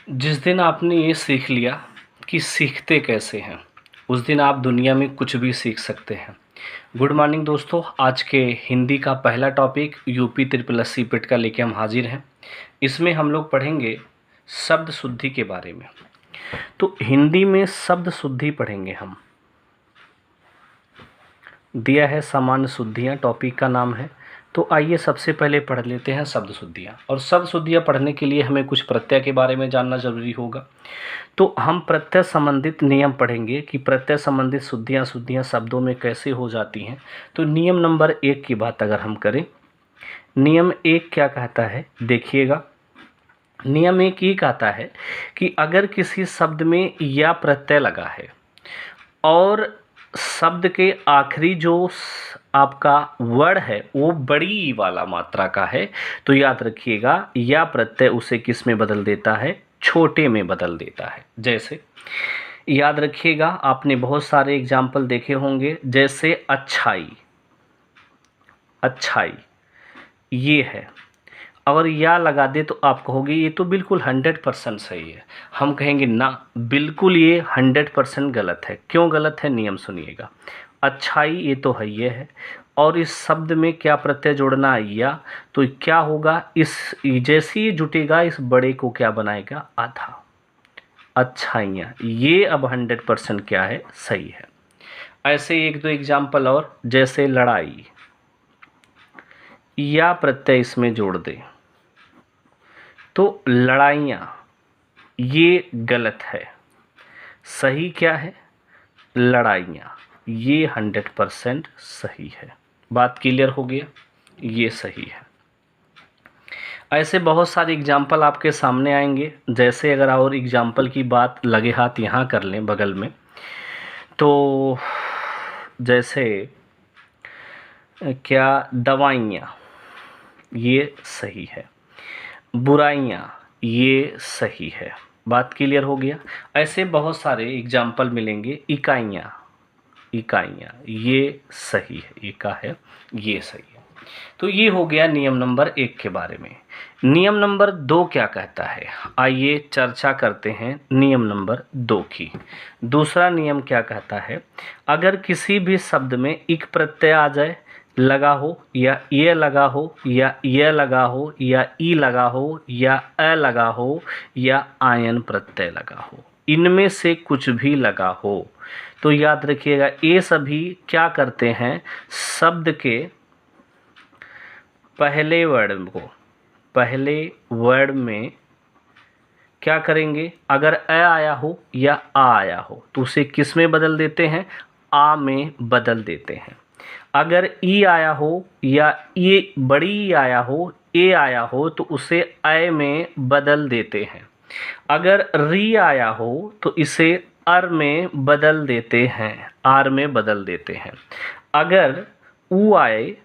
जिस दिन आपने ये सीख लिया कि सीखते कैसे हैं, उस दिन आप दुनिया में कुछ भी सीख सकते हैं। गुड मॉर्निंग दोस्तों, आज के हिंदी का पहला topic UP triple S C PET का लेके हम हाजिर हैं। इसमें हम लोग पढ़ेंगे शब्द शुद्धि के बारे में। तो हिंदी में शब्द शुद्धि पढ़ेंगे हम। दिया है सामान्य शुद्धियाँ, टॉपिक का नाम है। तो आइए सबसे पहले पढ़ लेते हैं शब्द शुद्धियाँ। और शब्द शुद्धियाँ पढ़ने के लिए हमें कुछ प्रत्यय के बारे में जानना जरूरी होगा। तो हम प्रत्यय संबंधित नियम पढ़ेंगे कि प्रत्यय संबंधित शुद्धियाँ शब्दों में कैसे हो जाती हैं। तो नियम नंबर 1 की बात अगर हम करें, नियम 1 क्या कहता है, देखिएगा। नियम 1 ये कहता है कि अगर किसी शब्द में या प्रत्यय लगा है और शब्द के आखिरी जो आपका वर्ड है वो बड़ी वाला मात्रा का है, तो याद रखिएगा या प्रत्यय उसे किस में बदल देता है, छोटे में बदल देता है। जैसे याद रखिएगा, आपने बहुत सारे एग्जाम्पल देखे होंगे, जैसे अच्छाई, अच्छाई ये है, अगर या लगा दे तो आप कहोगे ये तो बिल्कुल 100% सही है। हम कहेंगे ना, बिल्कुल ये 100% गलत है। क्यों गलत है, नियम सुनिएगा। अच्छाई ये तो है, ये है, और इस शब्द में क्या प्रत्यय जोड़ना है, या, तो क्या होगा, इस जैसे ही जुटेगा इस बड़े को क्या बनाएगा, आधा। अच्छाइयाँ, ये अब 100% क्या है, सही है। ऐसे एक दो एग्जाम्पल और, जैसे लड़ाई, या प्रत्यय इसमें जोड़ दे तो लड़ाइयाँ, ये गलत है। सही क्या है, लड़ाइयाँ, ये 100% सही है। बात क्लियर हो गया, ये सही है। ऐसे बहुत सारे एग्जाम्पल आपके सामने आएंगे। जैसे अगर और एग्जाम्पल की बात लगे हाथ यहाँ कर लें बगल में, तो जैसे क्या, दवाइयाँ, ये सही है। बुराइयाँ, ये सही है। बात क्लियर हो गया। ऐसे बहुत सारे एग्जाम्पल मिलेंगे। इकाइयाँ, इकाइयाँ, ये सही है, इका है, ये सही है। तो ये हो गया नियम नंबर 1 के बारे में। नियम नंबर 2 क्या कहता है, आइए चर्चा करते हैं नियम नंबर 2 की। दूसरा नियम क्या कहता है, अगर किसी भी शब्द में इक प्रत्यय आ जाए, लगा हो, या ये लगा हो, या ये लगा हो, या ई लगा हो, या अ लगा हो, या आयन प्रत्यय लगा हो, इनमें से कुछ भी लगा हो, तो याद रखिएगा ये सभी क्या करते हैं, शब्द के पहले वर्ड में क्या करेंगे, अगर अ आया हो या आ आया हो तो उसे किस में बदल देते हैं, आ में बदल देते हैं। अगर ई आया हो या ये बड़ी ई आया हो, ए आया हो, तो उसे अ में बदल देते हैं। अगर री आया हो तो इसे अर में बदल देते हैं, आर में बदल देते हैं। अगर ऊ आए,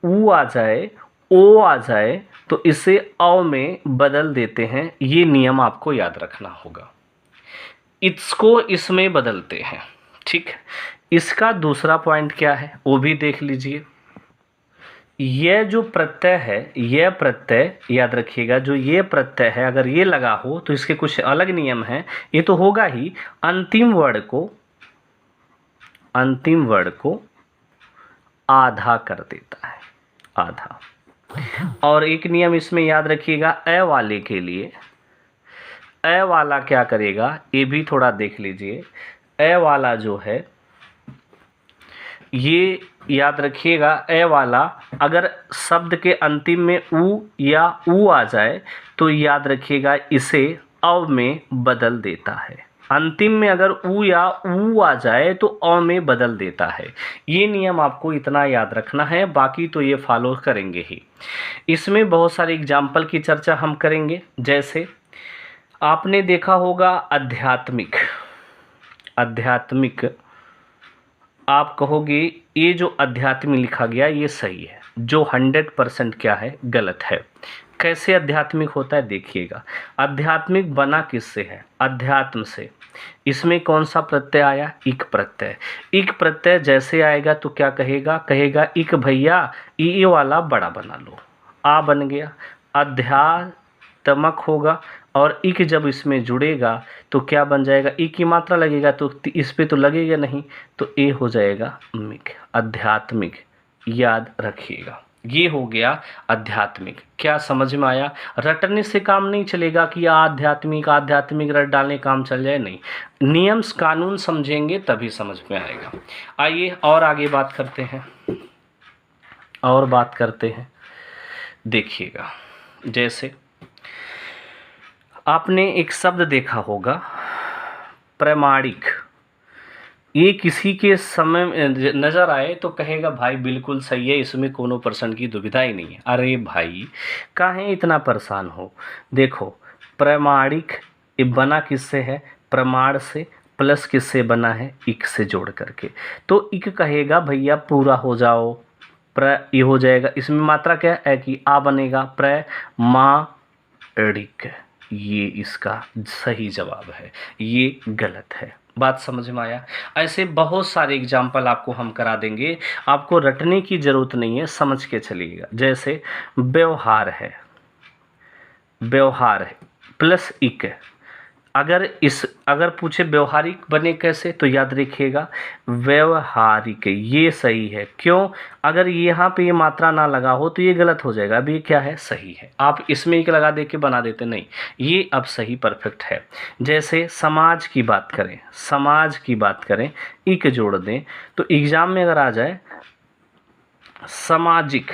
ऊ आ जाए, ओ आ जाए, तो इसे औ में बदल देते हैं। ये नियम आपको याद रखना होगा। इसको इसमें बदलते हैं, ठीक है। इसका दूसरा पॉइंट क्या है वो भी देख लीजिए। यह जो प्रत्यय है, यह प्रत्यय याद रखिएगा, जो ये प्रत्यय है अगर ये लगा हो तो इसके कुछ अलग नियम हैं। ये तो होगा ही, अंतिम वर्ड को आधा कर देता है, आधा। और एक नियम इसमें याद रखिएगा, अ वाले के लिए, अ वाला क्या करेगा, ये भी थोड़ा देख लीजिए। अ वाला जो है, ये याद रखिएगा, अ वाला अगर शब्द के अंतिम में उ या ऊ आ जाए तो याद रखिएगा इसे अ में बदल देता है। अंतिम में अगर उ या ऊ आ जाए तो अ में बदल देता है। ये नियम आपको इतना याद रखना है, बाकी तो ये फॉलो करेंगे ही। इसमें बहुत सारे एग्जाम्पल की चर्चा हम करेंगे। जैसे आपने देखा होगा आध्यात्मिक, आध्यात्मिक, आप कहोगे ये जो अध्यात्म लिखा गया ये सही है, जो 100% क्या है, गलत है। कैसे आध्यात्मिक होता है देखिएगा। आध्यात्मिक बना किससे है, अध्यात्म से। इसमें कौन सा प्रत्यय आया, इक प्रत्यय। इक प्रत्यय जैसे आएगा तो क्या कहेगा, कहेगा इक भैया, ई वाला बड़ा बना लो, आ बन गया। तमक होगा और इक जब इसमें जुड़ेगा तो क्या बन जाएगा, ई की मात्रा लगेगा तो इस पे तो लगेगा नहीं, तो ए हो जाएगा मिक, आध्यात्मिक। याद रखिएगा, ये हो गया आध्यात्मिक। क्या समझ में आया? रटने से काम नहीं चलेगा कि आध्यात्मिक आध्यात्मिक रट डालने काम चल जाए, नहीं, नियम कानून समझेंगे तभी समझ में आएगा। आइए और आगे बात करते हैं, और बात करते हैं। देखिएगा, जैसे आपने एक शब्द देखा होगा प्रमाणिक, ये किसी के समय में नज़र आए तो कहेगा भाई बिल्कुल सही है, इसमें कोनो परसेंट की दुविधा ही नहीं है। अरे भाई काहे इतना परेशान हो? देखो प्रमाणिक ये बना किससे है, प्रमाण से, प्लस किससे बना है, इक से जोड़ करके। तो इक कहेगा भैया पूरा हो जाओ, प्र ये हो जाएगा, इसमें मात्रा क्या है कि आ बनेगा, प्रमाणिक, ये इसका सही जवाब है, ये गलत है। बात समझ में आया? ऐसे बहुत सारे एग्जाम्पल आपको हम करा देंगे, आपको रटने की ज़रूरत नहीं है, समझ के चलिएगा। जैसे व्यवहार है, व्यवहार है प्लस इक, अगर पूछे व्यवहारिक बने कैसे, तो याद रखिएगा व्यवहारिक, ये सही है। क्यों? अगर यहाँ पे ये मात्रा ना लगा हो तो ये गलत हो जाएगा। अब ये क्या है, सही है। आप इसमें एक लगा दे के बना देते, नहीं, ये अब सही परफेक्ट है। जैसे समाज की बात करें, समाज की बात करें, इक जोड़ दें तो एग्जाम में अगर आ जाए सामाजिक,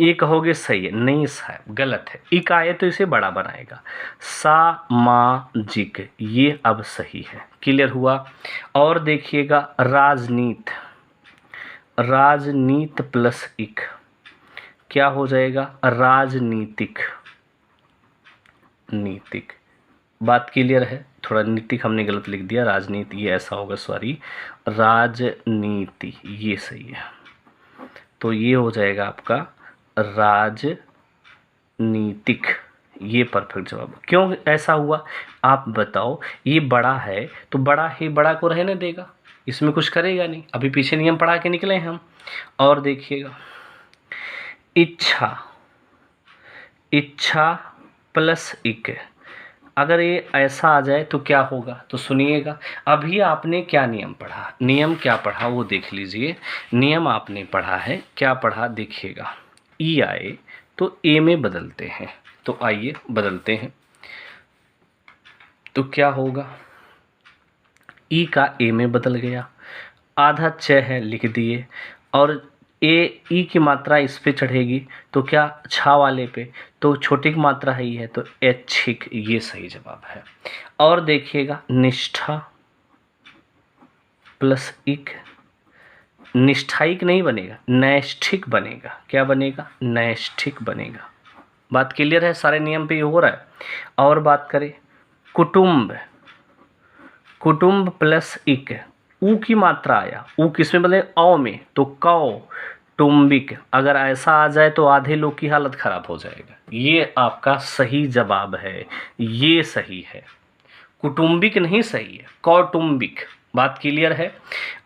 ये कहोगे सही है, नहीं साहब गलत है, इक आए तो इसे बड़ा बनाएगा, सामाजिक, ये अब सही है। क्लियर हुआ? और देखिएगा राजनीत, राजनीत प्लस इक क्या हो जाएगा, राजनीतिक, नीतिक। बात क्लियर है? थोड़ा नीतिक हमने गलत लिख दिया, राजनीति ये ऐसा होगा, सॉरी, राजनीति ये सही है। तो ये हो जाएगा आपका राजनीतिक, ये परफेक्ट जवाब। क्यों ऐसा हुआ आप बताओ? ये बड़ा है तो बड़ा ही बड़ा को रहने देगा, इसमें कुछ करेगा नहीं। अभी पीछे नियम पढ़ा के निकले हैं हम। और देखिएगा इच्छा, इच्छा प्लस इक, अगर ये ऐसा आ जाए तो क्या होगा, तो सुनिएगा। अभी आपने क्या नियम पढ़ा, नियम क्या पढ़ा वो देख लीजिए। नियम आपने पढ़ा है, क्या पढ़ा देखिएगा, ई आए तो ए में बदलते हैं, तो आइए बदलते हैं। तो क्या होगा, ई का ए में बदल गया, आधा च है लिख दिए, और ए ई की मात्रा इस पे चढ़ेगी तो क्या, छा वाले पे, तो छोटी की मात्रा है ये है तो ऐच्छिक, ये सही जवाब है। और देखिएगा निष्ठा प्लस इक, निष्ठाइक नहीं बनेगा, नैष्ठिक बनेगा। क्या बनेगा, नैष्ठिक बनेगा। बात क्लियर है? सारे नियम पे ये हो रहा है। और बात करें कुटुंब, कुटुंब प्लस इक, ऊ की मात्रा आया, ऊ किसमें बदले, औ में, तो कौटुंबिक, अगर ऐसा आ जाए तो आधे लोग की हालत खराब हो जाएगा। ये आपका सही जवाब है, ये सही है। कुटुंबिक नहीं सही है, कौटुंबिक। बात क्लियर है?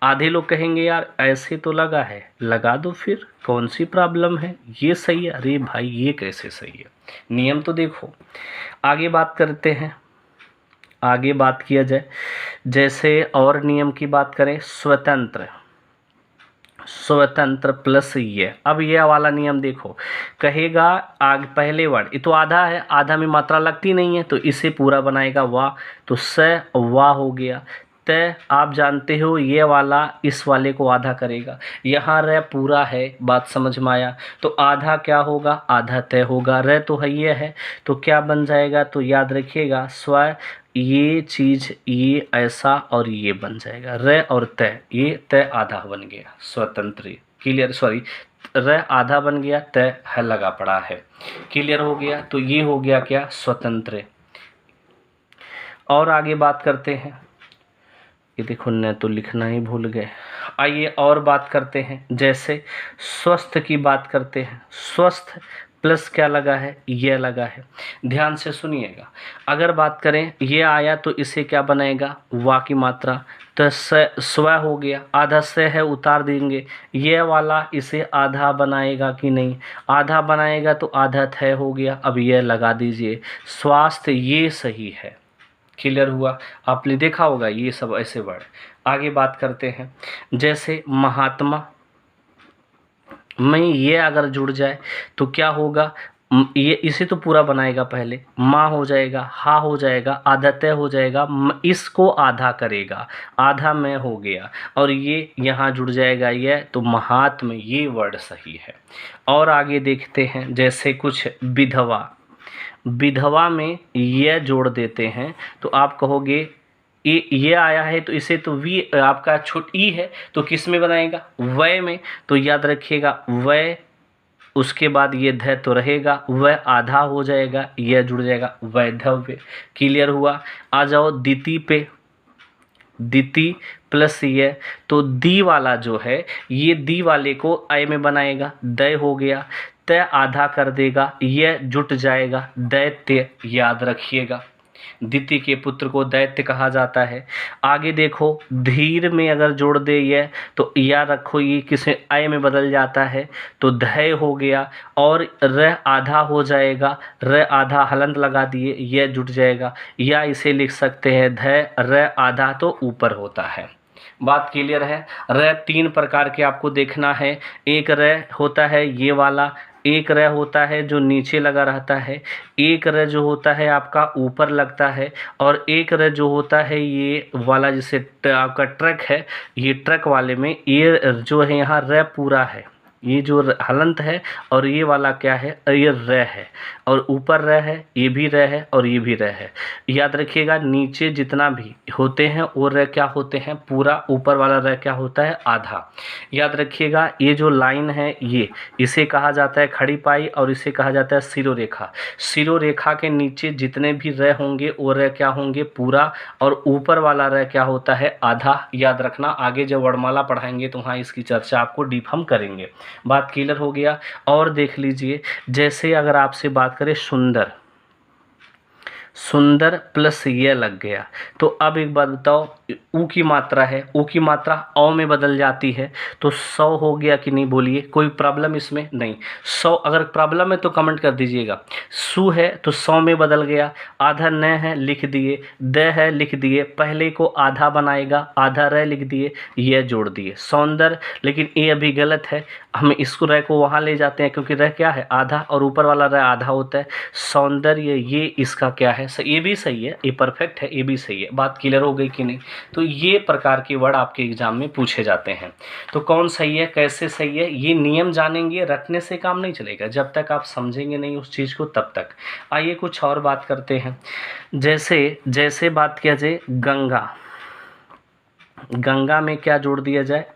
आधे लोग कहेंगे यार ऐसे तो लगा है, लगा दो फिर, कौन सी प्रॉब्लम है, ये सही है। अरे भाई ये कैसे सही है, नियम तो देखो। आगे बात करते हैं, आगे बात किया जाए, जैसे और नियम की बात करें, स्वतंत्र, स्वतंत्र प्लस ये। अब ये वाला नियम देखो, कहेगा आगे पहले वर्ड, ये तो आधा है, आधा में मात्रा लगती नहीं है तो इसे पूरा बनाएगा वाह, तो स वाह हो गया। तय आप जानते हो ये वाला इस वाले को आधा करेगा, यहाँ र पूरा है, बात समझ में आया? तो आधा क्या होगा, आधा तय होगा, र तो है ये है, तो क्या बन जाएगा, तो याद रखिएगा स्व, ये चीज़ ये ऐसा और ये बन जाएगा, र और तय, ये तय आधा बन गया, स्वतंत्र। क्लियर? सॉरी, र आधा बन गया, तय है लगा पड़ा है। क्लियर हो गया? तो ये हो गया क्या, स्वतंत्र। और आगे बात करते हैं, ये देखो न तो लिखना ही भूल गए। आइए और बात करते हैं, जैसे स्वस्थ की बात करते हैं, स्वस्थ प्लस क्या लगा है, ये लगा है। ध्यान से सुनिएगा, अगर बात करें ये आया तो इसे क्या बनाएगा, वा की मात्रा, तो स्व हो गया, आधा से है उतार देंगे, ये वाला इसे आधा बनाएगा कि नहीं, आधा बनाएगा तो आधा थ हो गया। अब ये लगा दीजिए, स्वास्थ्य ये सही है। क्लियर हुआ, आपने देखा होगा ये सब ऐसे वर्ड। आगे बात करते हैं, जैसे महात्मा में ये अगर जुड़ जाए तो क्या होगा, ये इसे तो पूरा बनाएगा, पहले माँ हो जाएगा, हा हो जाएगा, आधा तय हो जाएगा, इसको आधा करेगा, आधा में हो गया, और ये यहाँ जुड़ जाएगा ये, तो महात्म ये वर्ड सही है। और आगे देखते हैं, जैसे कुछ विधवा, विधवा में ये जोड़ देते हैं तो आप कहोगे ये आया है तो इसे तो वी आपका छुट ई है तो किस में बनाएगा, वय में। तो याद रखिएगा वय, उसके बाद ये ध तो रहेगा, वह आधा हो जाएगा, यह जुड़ जाएगा वैधव्य। क्लियर हुआ। आ जाओ दिति पे, दिति प्लस ये, तो दी वाला जो है ये दी वाले को आय में बनाएगा, दय हो गया, तय आधा कर देगा, यह जुट जाएगा दैत्य। याद रखिएगा, दिति के पुत्र को दैत्य कहा जाता है। आगे देखो, धीर में अगर जोड़ दे यह तो याद रखो ये किसे आय में बदल जाता है, तो धय हो गया, और र आधा हो जाएगा, र आधा हलंत लगा दिए, यह जुट जाएगा, या इसे लिख सकते हैं धय र आधा तो ऊपर होता है। बात क्लियर है। र तीन प्रकार के आपको देखना है, एक र होता है ये वाला, एक र होता है जो नीचे लगा रहता है, एक र जो होता है आपका ऊपर लगता है, और एक र जो होता है ये वाला जिसे आपका ट्रक है, ये ट्रक वाले में ये जो है यहाँ र पूरा है, ये जो हलंत है, और ये वाला क्या है, ये र है, और ऊपर र है, ये भी र है, और ये भी र है। याद रखिएगा नीचे जितना भी होते हैं वो र क्या होते हैं पूरा, ऊपर वाला र क्या होता है आधा। याद रखिएगा ये जो लाइन है ये, इसे कहा जाता है खड़ी पाई, और इसे कहा जाता है सिरोरेखा। सिरोरेखा के नीचे जितने भी र होंगे वो र क्या होंगे पूरा, और ऊपर वाला र क्या होता है आधा। याद रखना, आगे जब वर्णमाला पढ़ाएंगे तो वहाँ इसकी चर्चा आपको डीप हम करेंगे। बात क्लियर हो गया। और देख लीजिए, जैसे अगर आपसे बात करें सुंदर, सुंदर प्लस ये लग गया, तो अब एक बात बताओ, ऊ की मात्रा है, ऊ की मात्रा औ में बदल जाती है, तो 100 हो गया कि नहीं, बोलिए कोई प्रॉब्लम इसमें नहीं। 100 अगर प्रॉब्लम है तो कमेंट कर दीजिएगा। सु है तो 100 में बदल गया, आधा न है लिख दिए, द है लिख दिए, पहले को आधा बनाएगा, आधा र लिख दिए, यह जोड़ दिए सौंदर्य। लेकिन ये अभी गलत है, हम इसको र को वहाँ ले जाते हैं क्योंकि र क्या है आधा, और ऊपर वाला र आधा होता है। सौंदर्य ये इसका क्या है, ये भी सही है, ये परफेक्ट है, ये भी सही है। बात क्लियर हो गई कि नहीं। तो ये प्रकार के वर्ड आपके एग्जाम में पूछे जाते हैं। तो कौन सही है, कैसे सही है, ये नियम जानेंगे, रटने से काम नहीं चलेगा, जब तक आप समझेंगे नहीं उस चीज़ को तब तक। आइए कुछ और बात करते हैं। जैसे बात किया जाए गंगा, गंगा में क्या जोड़ दिया जाए,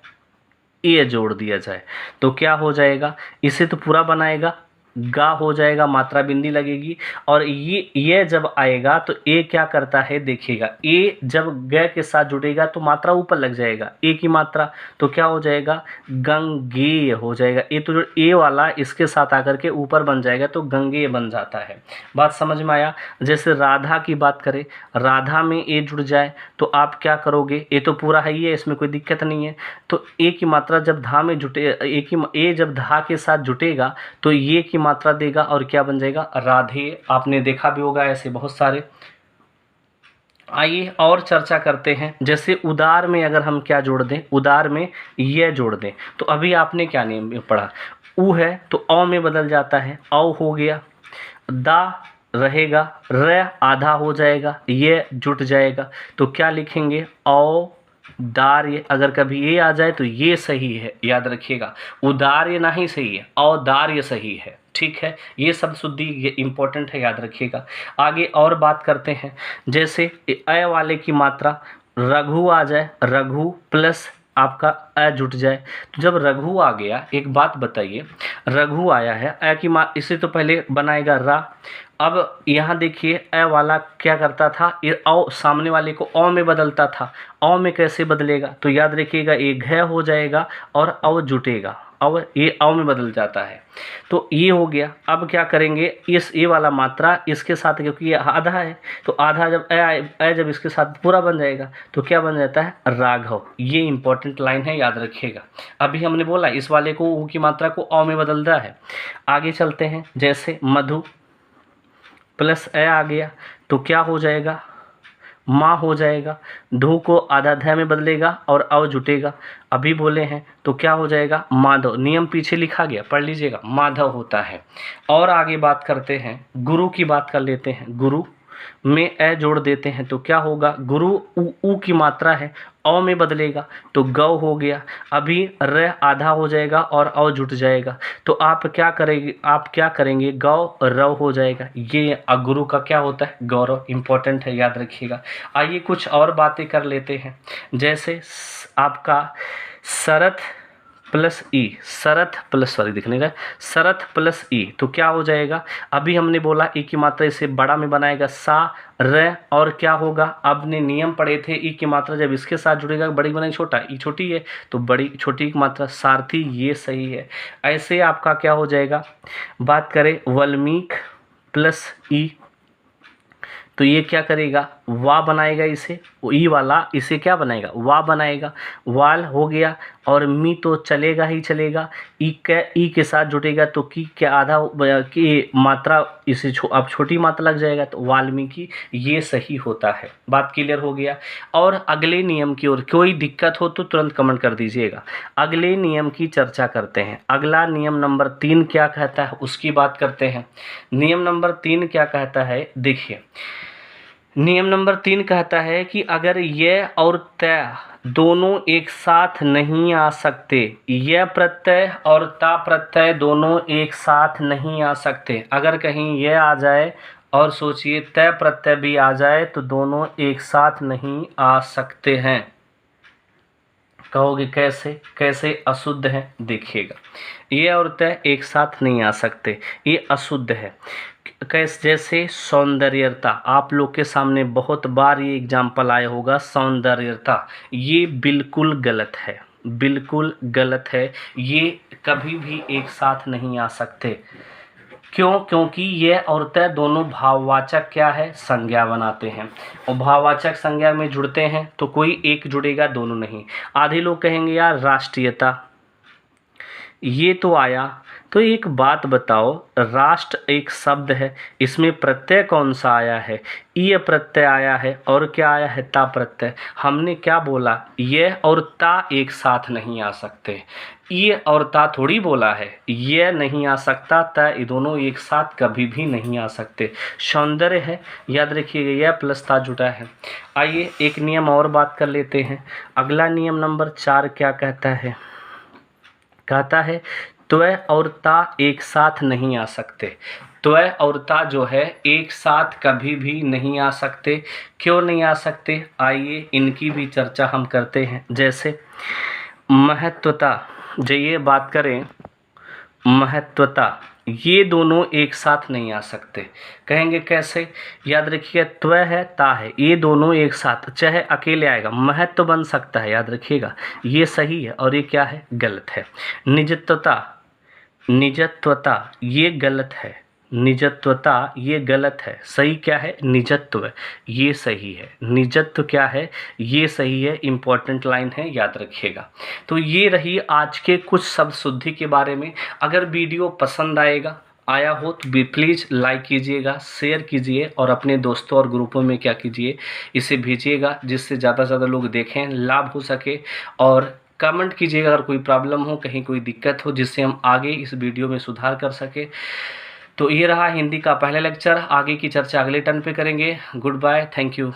ये जोड़ दिया जाए तो क्या हो जाएगा, इसे तो पूरा बनाएगा, गा हो जाएगा, मात्रा बिंदी लगेगी, और ये जब आएगा तो ए क्या करता है देखिएगा, ए जब ग के साथ जुड़ेगा तो मात्रा ऊपर लग जाएगा, ए की मात्रा, तो क्या हो जाएगा गंगेय हो जाएगा। ए तो जो ए वाला इसके साथ आकर के ऊपर बन जाएगा तो गंगेय बन जाता है। बात समझ में आया। जैसे राधा की बात करें, राधा में ए जुड़ जाए तो आप क्या करोगे, ए तो पूरा है ही है, इसमें कोई दिक्कत नहीं है, तो ए की मात्रा जब धा में जुटे, ए जब धा के साथ जुटेगा तो ये की मात्रा देगा, और क्या बन जाएगा राधे। आपने देखा भी होगा ऐसे बहुत सारे। आइए और चर्चा करते हैं। जैसे उदार में अगर हम क्या जोड़ दें, उदार में यह जोड़ दें, तो अभी आपने क्या नियम पढ़ा, उ है तो औ में बदल जाता है, औ हो गया, दा रहेगा, र आधा हो जाएगा, ये जुट जाएगा, तो क्या लिखेंगे औ दार्य। अगर कभी ये आ जाए तो ये सही है, याद रखिएगा, उदार्य नहीं सही है, औदार्य सही है। ठीक है, ये सब शुद्धि ये इम्पोर्टेंट है, याद रखिएगा। आगे और बात करते हैं। जैसे अ वाले की मात्रा रघु आ जाए, रघु प्लस आपका अ जुट जाए, तो जब रघु आ गया, एक बात बताइए, रघु आया है, अ की इसे तो पहले बनाएगा रा। अब यहाँ देखिए अ वाला क्या करता था, ये औ सामने वाले को औ में बदलता था, औ में कैसे बदलेगा, तो याद रखिएगा एक घ हो जाएगा और औ जुटेगा, ये अव में बदल जाता है। तो ये हो गया। अब क्या करेंगे, इस ए वाला मात्रा इसके साथ, क्योंकि ये आधा है तो आधा जब ए जब इसके साथ पूरा बन जाएगा तो क्या बन जाता है, राघव। ये इंपॉर्टेंट लाइन है, याद रखिएगा। अभी हमने बोला इस वाले को ऊ की मात्रा को अ में बदल रहा है। आगे चलते हैं, जैसे मधु प्लस ए आ गया तो क्या हो जाएगा, माँ हो जाएगा। ढू को आधा ध में बदलेगा और अव जुटेगा। अभी बोले हैं तो क्या हो जाएगा, माधव। नियम पीछे लिखा गया, पढ़ लीजिएगा, माधव होता है। और आगे बात करते हैं, गुरु की बात कर लेते हैं। गुरु में ए जोड़ देते हैं तो क्या होगा, गुरु ऊ की मात्रा है, अ में बदलेगा तो गौ हो गया। अभी र आधा हो जाएगा और अ जुट जाएगा तो आप क्या करेंगे, गौ रव हो जाएगा। ये गुरु का क्या होता है, गौरव। इंपॉर्टेंट है, याद रखिएगा। आइए कुछ और बातें कर लेते हैं, जैसे आपका शरत प्लस ई, शरत प्लस शरत प्लस ई तो क्या हो जाएगा। अभी हमने बोला ई की मात्रा इसे बड़ा में बनाएगा, सा र, और क्या होगा, आपने नियम पढ़े थे ई की मात्रा जब इसके साथ जुड़ेगा बड़ी बनेगी छोटा, ई छोटी है तो बड़ी छोटी की मात्रा सारथी, ये सही है। ऐसे आपका क्या हो जाएगा, बात करें वाल्मीकि प्लस ई तो ये क्या करेगा, वा बनाएगा, इसे ई वाला इसे क्या बनाएगा, वा बनाएगा। वाल हो गया और मी तो चलेगा ही चलेगा। ई के साथ जुटेगा तो की के आधा की मात्रा इसे अब छोटी मात्रा लग जाएगा तो वाल्मीकि, ये सही होता है। बात क्लियर हो गया। और अगले नियम की ओर कोई दिक्कत हो तो तुरंत कमेंट कर दीजिएगा। अगले नियम की चर्चा करते हैं। अगला नियम नंबर 3 क्या कहता है उसकी बात करते हैं। नियम नंबर 3 क्या कहता है, देखिए नियम नंबर 3 कहता है कि अगर यह और तय दोनों एक साथ नहीं आ सकते, यह प्रत्यय और ता प्रत्यय दोनों एक साथ नहीं आ सकते। अगर कहीं यह आ जाए और सोचिए तय प्रत्यय भी आ जाए तो दोनों एक साथ नहीं आ सकते हैं। कहोगे कैसे, कैसे अशुद्ध है, देखिएगा ये और तय एक साथ नहीं आ सकते, ये अशुद्ध है। कैसे, जैसे सौंदर्यता, आप लोग के सामने बहुत बार ये एग्जाम्पल आया होगा, सौंदर्यता, ये बिल्कुल गलत है, बिल्कुल गलत है। ये कभी भी एक साथ नहीं आ सकते। क्यों, क्योंकि ये और तय दोनों भाववाचक क्या है, संज्ञा बनाते हैं, और भाववाचक संज्ञा में जुड़ते हैं तो कोई एक जुड़ेगा, दोनों नहीं। आधे लोग कहेंगे यार राष्ट्रीयता ये तो आया, तो एक बात बताओ, राष्ट्र एक शब्द है, इसमें प्रत्यय कौन सा आया है, ये प्रत्यय आया है, और क्या आया है, ता प्रत्यय। हमने क्या बोला, ये और ता एक साथ नहीं आ सकते, ये और ता थोड़ी बोला है, ये नहीं आ सकता, ता, ये दोनों एक साथ कभी भी नहीं आ सकते। सौंदर्य है, याद रखिएगा, यह प्लस ता जुटा है। आइए एक नियम और बात कर लेते हैं। अगला नियम नंबर 4 क्या कहता है, कहता है त्वय और ता एक साथ नहीं आ सकते। त्वय और ता जो है एक साथ कभी भी नहीं आ सकते। क्यों नहीं आ सकते, आइए इनकी भी चर्चा हम करते हैं। जैसे महत्वता, जो ये बात करें महत्वता, ये दोनों एक साथ नहीं आ सकते। कहेंगे कैसे, याद रखिए त्वय है ता है, ये दोनों एक साथ, चाहे अकेले आएगा महत्व तो बन सकता है, याद रखिएगा ये सही है, और ये क्या है, गलत है। निजत्वता, निजत्वता ये गलत है, निजत्वता ये गलत है। सही क्या है, निजत्व, ये सही है। निजत्व क्या है, ये सही है। इंपॉर्टेंट लाइन है, याद रखिएगा। तो ये रही आज के कुछ शब्द शुद्धि के बारे में। अगर वीडियो पसंद आया हो तो प्लीज़ लाइक कीजिएगा, शेयर कीजिए, और अपने दोस्तों और ग्रुपों में क्या कीजिए, इसे भेजिएगा, जिससे ज़्यादा से ज़्यादा लोग देखें, लाभ हो सके। और कमेंट कीजिएगा अगर कोई प्रॉब्लम हो, कहीं कोई दिक्कत हो, जिससे हम आगे इस वीडियो में सुधार कर सके। तो ये रहा हिंदी का पहला लेक्चर। आगे की चर्चा अगले टर्न पे करेंगे। Goodbye, thank you.